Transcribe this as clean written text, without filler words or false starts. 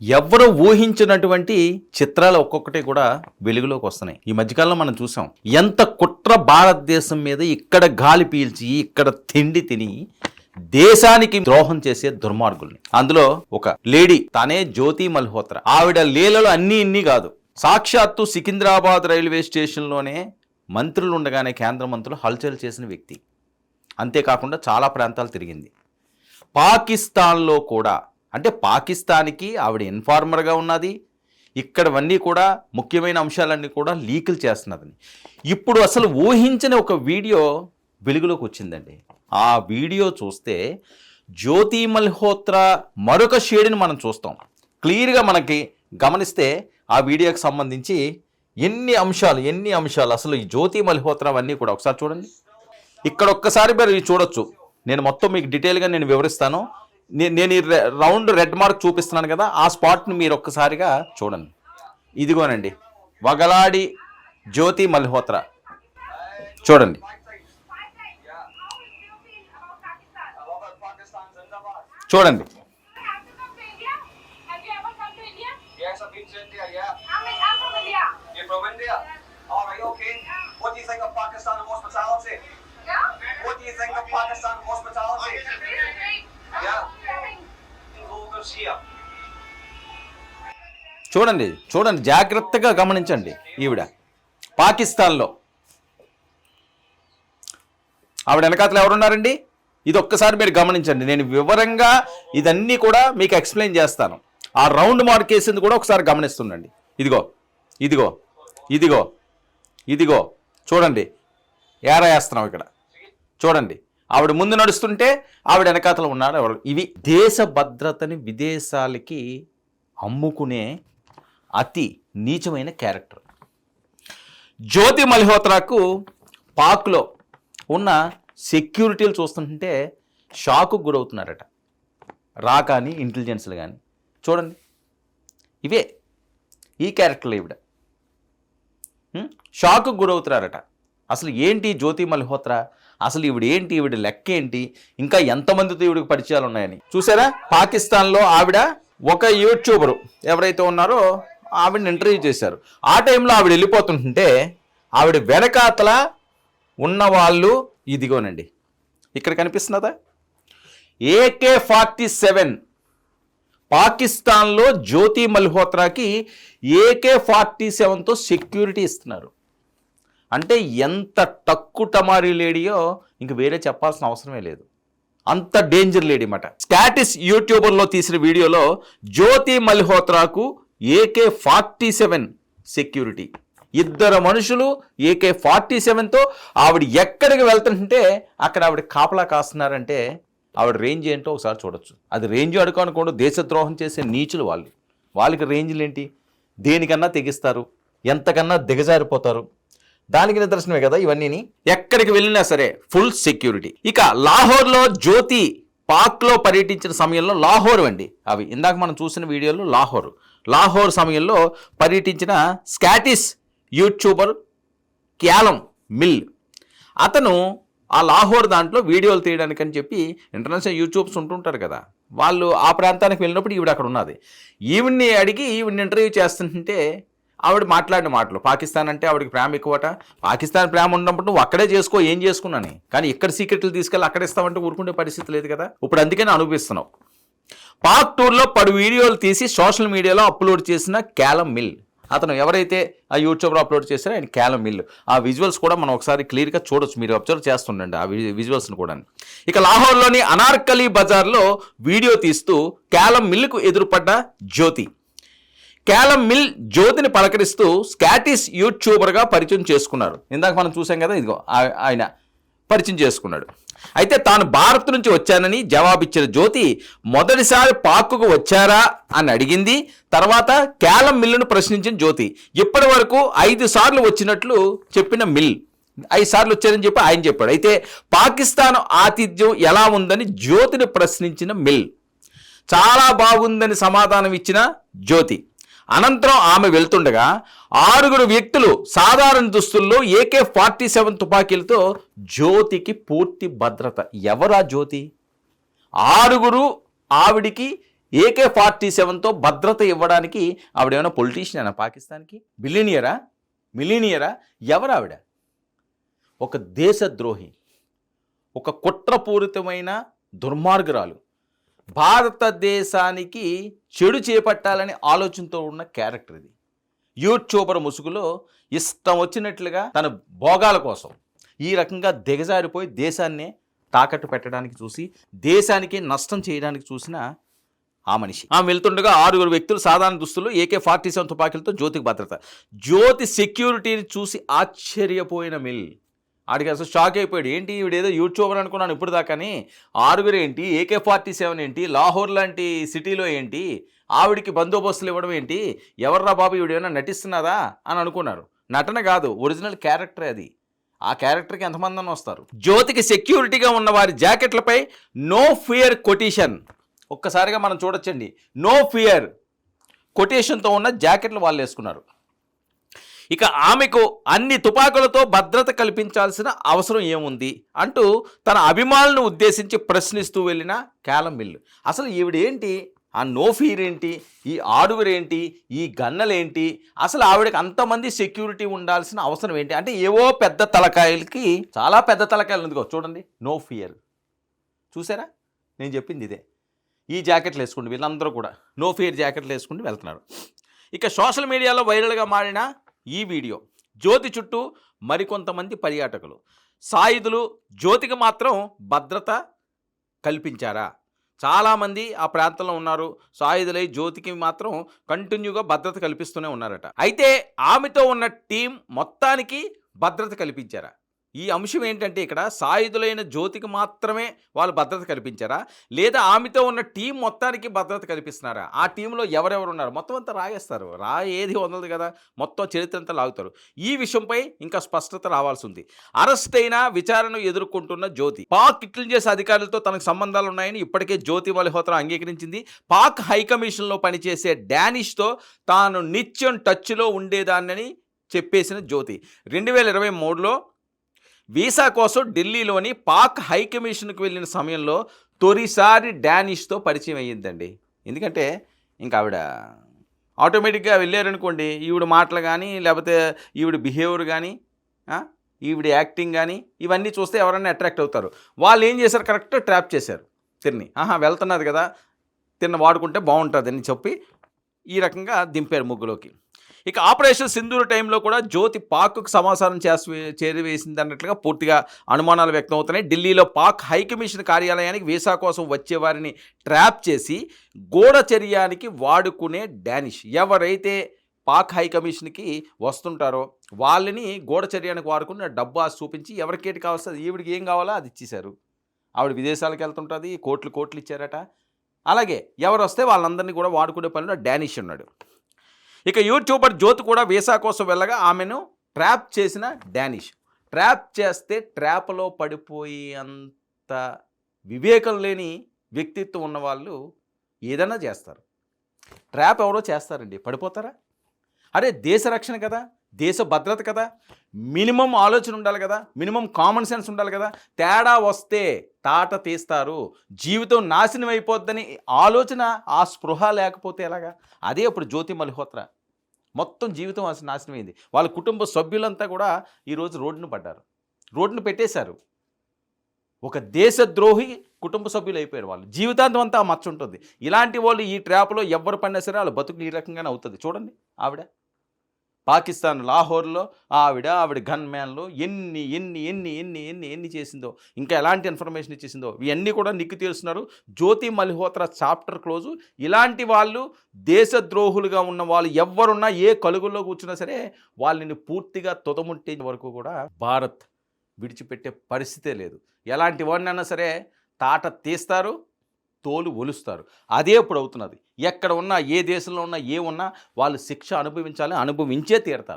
ఎవరు ఊహించినటువంటి చిత్రాలు ఒక్కొక్కటి కూడా వెలుగులోకి వస్తున్నాయి. ఈ మధ్యకాలంలో మనం చూసాం ఎంత కుట్ర భారతదేశం మీద ఇక్కడ గాలి పీల్చి ఇక్కడ తిండి తిని దేశానికి ద్రోహం చేసే దుర్మార్గుల్ని. అందులో ఒక లేడీ, తనే జ్యోతి మల్హోత్రా. ఆవిడ లీలలు అన్నీ ఇన్ని కాదు, సాక్షాత్తు సికింద్రాబాద్ రైల్వే స్టేషన్లోనే మంత్రులు ఉండగానే కేంద్ర మంత్రులు హల్చల్ చేసిన వ్యక్తి. అంతేకాకుండా చాలా ప్రాంతాలు తిరిగింది. పాకిస్తాన్లో కూడా, అంటే పాకిస్తాన్కి ఆవిడ ఇన్ఫార్మర్గా ఉన్నది. ఇక్కడవన్నీ కూడా ముఖ్యమైన అంశాలన్నీ కూడా లీకులు చేస్తున్నదని ఇప్పుడు అసలు ఊహించిన ఒక వీడియో వెలుగులోకి వచ్చిందండి. ఆ వీడియో చూస్తే జ్యోతి మల్హోత్రా మరొక షేడ్ని మనం చూస్తాం. క్లియర్గా మనకి గమనిస్తే ఆ వీడియోకి సంబంధించి ఎన్ని అంశాలు అసలు ఈ జ్యోతి మల్హోత్రా అవన్నీ కూడా ఒకసారి చూడండి. ఇక్కడ ఒక్కసారి మీరు చూడొచ్చు. నేను మొత్తం మీకు డీటెయిల్గా నేను వివరిస్తాను. నేను ఈ రౌండ్ రెడ్ మార్క్ చూపిస్తున్నాను కదా, ఆ స్పాట్ని మీరు ఒక్కసారిగా చూడండి. ఇదిగోనండి వగలాడి జ్యోతి మల్హోత్రా చూడండి. చూడండి చూడండి చూడండి జాగ్రత్తగా గమనించండి. ఈవిడ పాకిస్తాన్లో, ఆవిడ వెనకాతలు ఎవరున్నారండి? ఇది ఒక్కసారి మీరు గమనించండి. నేను వివరంగా ఇదన్నీ కూడా మీకు ఎక్స్ప్లెయిన్ చేస్తాను. ఆ రౌండ్ మార్క్ వేసింది కూడా ఒకసారి గమనిస్తుండండి. ఇదిగో ఇదిగో ఇదిగో ఇదిగో చూడండి, ఏరా వేస్తున్నాం ఇక్కడ చూడండి. ఆవిడ ముందు నడుస్తుంటే ఆవిడ వెనకాతలు ఉన్నాడు ఎవరు? ఇవి దేశ భద్రతని విదేశాలకి అమ్ముకునే అతి నీచమైన క్యారెక్టర్. జ్యోతి మల్హోత్రాకు పాక్లో ఉన్న సెక్యూరిటీలు చూస్తుంటే షాకు గురవుతున్నారట. రా కానీ ఇంటెలిజెన్స్లు కానీ చూడండి, ఇవే ఈ క్యారెక్టర్లు. ఈవిడ షాకు గురవుతున్నారట. అసలు ఏంటి జ్యోతి మల్హోత్రా, అసలు ఈవిడ లెక్క ఏంటి, ఇంకా ఎంతమందితో ఈవిడికి పరిచయాలు ఉన్నాయని చూసారా? పాకిస్తాన్లో ఆవిడ ఒక యూట్యూబరు ఎవరైతే ఉన్నారో ఆవిడని ఇంటర్వ్యూ చేశారు. ఆ టైంలో ఆవిడ వెళ్ళిపోతుంటే ఆవిడ వెనకాతల ఉన్నవాళ్ళు ఇదిగోనండి, ఇక్కడ కనిపిస్తున్నదా AK-47. పాకిస్తాన్లో జ్యోతి మల్హోత్రాకి AK-47తో సెక్యూరిటీ ఇస్తున్నారు. అంటే ఎంత టక్కు టమారీ లేడీయో ఇంక వేరే చెప్పాల్సిన అవసరమే లేదు. అంత డేంజర్ లేడీ మాట. స్కాటిష్ యూట్యూబర్లో తీసిన వీడియోలో జ్యోతి మల్హోత్రాకు AK-47 సెక్యూరిటీ. 2 మనుషులు AK-47తో ఆవిడ ఎక్కడికి వెళ్తుంటే అక్కడ ఆవిడ కాపలా కాస్తున్నారంటే ఆవిడ రేంజ్ ఏంటో ఒకసారి చూడొచ్చు. అది రేంజ్ అనుకోకుండా దేశద్రోహం చేసే నీచులు వాళ్ళు. వాళ్ళకి రేంజ్లు ఏంటి, దేనికన్నా తెగిస్తారు, ఎంతకన్నా దిగజారిపోతారు. దానికి నిదర్శనమే కదా ఇవన్నీ. ఎక్కడికి వెళ్ళినా సరే ఫుల్ సెక్యూరిటీ. ఇక లాహోర్లో జ్యోతి పాక్లో పర్యటించిన సమయంలో, లాహోర్ అండి అవి ఇందాక మనం చూసిన వీడియోలో లాహోర్ సమయంలో పర్యటించిన స్కాటిష్ యూట్యూబర్ క్యాలమ్ మిల్, అతను ఆ లాహోర్ దాంట్లో వీడియోలు తీయడానికి అని చెప్పి ఇంటర్నేషనల్ యూట్యూబ్స్ ఉంటుంటారు కదా, వాళ్ళు ఆ ప్రాంతానికి వెళ్ళినప్పుడు ఈవిడ అక్కడ ఉన్నది. ఈవిడ్ని అడిగి ఈవిడ్ని ఇంటర్వ్యూ చేస్తుంటే ఆవిడ మాట్లాడిన మాటలు, పాకిస్తాన్ అంటే ఆవిడకి ప్రేమ ఎక్కువట. పాకిస్తాన్ ప్రేమ ఉన్నప్పుడు నువ్వు అక్కడే చేసుకో, ఏం చేసుకున్నాను, కానీ ఇక్కడ సీక్రెట్లు తీసుకెళ్ళి అక్కడ ఇస్తామంటే ఊరుకుంటే పరిస్థితి లేదు కదా. ఇప్పుడు అందుకని అనుభవిస్తున్నావు. పాక్ టూర్లో పడు వీడియోలు తీసి సోషల్ మీడియాలో అప్లోడ్ చేసిన క్యాలమ్ మిల్, అతను ఎవరైతే ఆ యూట్యూబ్లో అప్లోడ్ చేశారో ఆయన క్యాలమ్ మిల్. ఆ విజువల్స్ కూడా మనం ఒకసారి క్లియర్గా చూడొచ్చు, మీరు అబ్జర్వ్ చేస్తుండండి ఆ విజువల్స్ని కూడా. ఇక లాహోర్లోని అనార్కలి బజార్లో వీడియో తీస్తూ క్యాలమ్ మిల్కు ఎదురుపడ్డ జ్యోతి. క్యాలమ్ మిల్ జ్యోతిని పలకరిస్తూ స్కాటిష్ యూట్యూబర్గా పరిచయం చేసుకున్నారు. ఇందాక మనం చూసాం కదా, ఇదిగో ఆయన పరిచయం చేసుకున్నాడు. అయితే తాను భారత్ నుంచి వచ్చానని జవాబిచ్చిన జ్యోతి మొదటిసారి పాక్కు వచ్చారా అని అడిగింది. తర్వాత క్యాలమ్ మిల్లును ప్రశ్నించిన జ్యోతి ఇప్పటి వరకు 5 సార్లు వచ్చినట్లు చెప్పిన మిల్ 5 సార్లు వచ్చారని చెప్పి ఆయన చెప్పాడు. అయితే పాకిస్తాన్ ఆతిథ్యం ఎలా ఉందని జ్యోతిని ప్రశ్నించిన మిల్ చాలా బాగుందని సమాధానం ఇచ్చిన జ్యోతి. అనంతరం ఆమె వెళ్తుండగా 6 వ్యక్తులు సాధారణ దుస్తుల్లో AK-47 తుపాకీలతో జ్యోతికి పూర్తి భద్రత. ఎవరా జ్యోతి? 6 ఆవిడికి AK-47తో భద్రత ఇవ్వడానికి ఆవిడేమైనా పొలిటీషియనా పాకిస్తాన్కి? మిలీనియరా? ఎవరు ఆవిడ? ఒక దేశద్రోహి, ఒక కుట్రపూరితమైన దుర్మార్గురాలు, భారతదేశానికి చెడు చేపట్టాలని ఆలోచనతో ఉన్న క్యారెక్టర్ ఇది. యూట్యూబర్ ముసుగులో ఇష్టం వచ్చినట్లుగా తన భోగాల కోసం ఈ రకంగా దిగజారిపోయి దేశాన్నే తాకట్టు పెట్టడానికి చూసి దేశానికి నష్టం చేయడానికి చూసిన ఆ మనిషి. వెళ్తుండగా 6 వ్యక్తులు సాధారణ దుస్తులు AK-47 తుపాకీలతో జ్యోతికి భద్రత. జ్యోతి సెక్యూరిటీని చూసి ఆశ్చర్యపోయిన మిల్ ఆడికి అసలు షాక్ అయిపోయాడు. ఏంటి ఈవిడేదో యూట్యూబర్ అనుకున్నాను ఇప్పుడు దాకాని, 6 ఏంటి, AK-47 ఏంటి, లాహోర్ లాంటి సిటీలో ఏంటి, ఆవిడికి బందోబస్తులు ఇవ్వడం ఏంటి, ఎవర్రా బాబు ఈవిడేమైనా నటిస్తున్నదా అని అనుకున్నారు. నటన కాదు, ఒరిజినల్ క్యారెక్టర్ అది. ఆ క్యారెక్టర్కి ఎంతమంది వస్తారు. జ్యోతికి సెక్యూరిటీగా ఉన్న వారి జాకెట్లపై నో ఫియర్ కొటేషన్ ఒక్కసారిగా మనం చూడొచ్చండి. నో ఫియర్ కొటేషన్తో ఉన్న జాకెట్లు వాళ్ళు వేసుకున్నారు. ఇక ఆమెకు అన్ని తుపాకులతో భద్రత కల్పించాల్సిన అవసరం ఏముంది అంటూ తన అభిమానులను ఉద్దేశించి ప్రశ్నిస్తూ వెళ్ళిన క్యాలం మిల్. అసలు ఈవిడేంటి, ఆ నో ఫియర్ ఏంటి, ఈ 6 ఏంటి, ఈ గన్నలేంటి, అసలు ఆవిడకి అంతమంది సెక్యూరిటీ ఉండాల్సిన అవసరం ఏంటి అంటే ఏవో పెద్ద తలకాయలకి చాలా పెద్ద తలకాయలు ఉందిగో చూడండి. నో ఫియర్ చూసారా, నేను చెప్పింది ఇదే. ఈ జాకెట్లు వేసుకుంటూ వీళ్ళందరూ కూడా నో ఫియర్ జాకెట్లు వేసుకుంటూ వెళ్తున్నారు. ఇక సోషల్ మీడియాలో వైరల్గా మారిన ఈ వీడియో, జ్యోతి చుట్టూ మరికొంతమంది పర్యాటకులు, సాయుధులు జ్యోతికి మాత్రం భద్రత కల్పించారా? చాలామంది ఆ ప్రాంతంలో ఉన్నారు. సాయుధులై జ్యోతికి మాత్రం కంటిన్యూగా భద్రత కల్పిస్తూనే ఉన్నారట. అయితే ఆమెతో ఉన్న టీం మొత్తానికి భద్రత కల్పించారా? ఈ అంశం ఏంటంటే ఇక్కడ సాయుధులైన జ్యోతికి మాత్రమే వాళ్ళు భద్రత కల్పించారా, లేదా ఆమెతో ఉన్న టీం మొత్తానికి భద్రత కల్పిస్తున్నారా? ఆ టీంలో ఎవరెవరు ఉన్నారు మొత్తం అంతా రాగేస్తారు. ఏది వదలదు కదా, మొత్తం చరిత్ర అంతా లాగుతారు. ఈ విషయంపై ఇంకా స్పష్టత రావాల్సి ఉంది. అరెస్ట్ అయిన విచారణ ఎదుర్కొంటున్న జ్యోతి, పాక్ ఇంటెలిజెన్స్ అధికారులతో తనకు సంబంధాలు ఉన్నాయని ఇప్పటికే జ్యోతి మల్హోత్రా అంగీకరించింది. పాక్ హైకమిషన్లో పనిచేసే డానిష్తో తాను నిత్యం టచ్లో ఉండేదాన్నని చెప్పేసిన జ్యోతి 2023లో వీసా కోసం ఢిల్లీలోని పాక్ హైకమిషన్కి వెళ్ళిన సమయంలో తొలిసారి డానిష్తో పరిచయం అయ్యిందండి. ఎందుకంటే ఇంకా ఆవిడ ఆటోమేటిక్గా వెళ్ళారనుకోండి, ఈవిడ మాటలు కానీ లేకపోతే ఈవిడ బిహేవియర్ కానీ ఈవిడ యాక్టింగ్ కానీ ఇవన్నీ చూస్తే ఎవరైనా అట్రాక్ట్ అవుతారు. వాళ్ళు ఏం చేశారు, కరెక్ట్ ట్రాప్ చేశారు తిన్ని. వెళ్తున్నది కదా, వాడుకుంటే బాగుంటుంది అని చెప్పి ఈ రకంగా దింపారు ముగ్గులోకి. ఇక ఆపరేషన్ సింధూర్ టైంలో కూడా జ్యోతి పాక్కు సమాచారం చేరవేసింది అన్నట్లుగా పూర్తిగా అనుమానాలు వ్యక్తం అవుతున్నాయి. ఢిల్లీలో పాక్ హైకమిషన్ కార్యాలయానికి వీసా కోసం వచ్చే వారిని ట్రాప్ చేసి గూఢచర్యానికి వాడుకునే డానిష్, ఎవరైతే పాక్ హైకమిషన్కి వస్తుంటారో వాళ్ళని గూఢచర్యానికి వాడుకుని డబ్బు ఆశ చూపించి ఎవరికేటి కావాల్సి ఈవిడికి ఏం కావాలో అది ఇచ్చేశారు. ఆవిడ విదేశాలకు వెళ్తుంటుంది, కోట్లు ఇచ్చారట. అలాగే ఎవరు వస్తే వాళ్ళందరినీ కూడా వాడుకునే పనిలో డానిష్ ఉన్నాడు. ఇక యూట్యూబర్ జ్యోతి కూడా వీసా కోసం వెళ్ళగా ఆమెను ట్రాప్ చేసిన డానిష్. ట్రాప్ చేస్తే ట్రాప్లో పడిపోయి అంత వివేకం లేని వ్యక్తిత్వం ఉన్నవాళ్ళు ఏదైనా చేస్తారు. ట్రాప్ ఎవరో చేస్తారండి, పడిపోతారా? అరే దేశ రక్షణ కదా, దేశ భద్రత కదా, మినిమం ఆలోచన ఉండాలి కదా, మినిమం కామన్ సెన్స్ ఉండాలి కదా. తేడా వస్తే తాట తీస్తారు, జీవితం నాశనం అయిపోద్దని ఆలోచన ఆ స్పృహ లేకపోతే ఎలాగా? అదే ఇప్పుడు జ్యోతి మల్హోత్రా మొత్తం జీవితం నాశనమైంది. వాళ్ళ కుటుంబ సభ్యులంతా కూడా ఈరోజు రోడ్డును పెట్టేశారు. ఒక దేశద్రోహి కుటుంబ సభ్యులు అయిపోయారు. వాళ్ళు జీవితాంతం అంతా ఆ మచ్చ ఉంటుంది. ఇలాంటి వాళ్ళు ఈ ట్రాప్లో ఎవరు పడినా సరే వాళ్ళ బతుకు ఈ రకంగానే అవుతుంది. చూడండి, ఆవిడ పాకిస్తాన్ లాహోర్లో ఆవిడ గన్ మ్యాన్లో ఎన్ని ఎన్ని ఎన్ని ఎన్ని ఎన్ని ఎన్ని చేసిందో, ఇంకా ఎలాంటి ఇన్ఫర్మేషన్ ఇచ్చేసిందో ఇవన్నీ కూడా నిక్కు తీరుస్తున్నారు. జ్యోతి మల్హోత్రా చాప్టర్ క్లోజు. ఇలాంటి వాళ్ళు దేశద్రోహులుగా ఉన్న వాళ్ళు ఎవరున్నా ఏ కలుగుల్లో కూర్చున్నా సరే వాళ్ళని పూర్తిగా తుదముట్టే వరకు కూడా భారత్ విడిచిపెట్టే పరిస్థితే లేదు. ఎలాంటి వాడినైనా సరే తాట తీస్తారు, తోలు ఒలుస్తారు. అదే ఇప్పుడు అవుతున్నది. ఎక్కడ ఉన్నా, ఏ దేశంలో ఉన్నా, ఏ ఉన్నా వాళ్ళు శిక్ష అనుభవించాలి, అనుభవించే తీరతారు.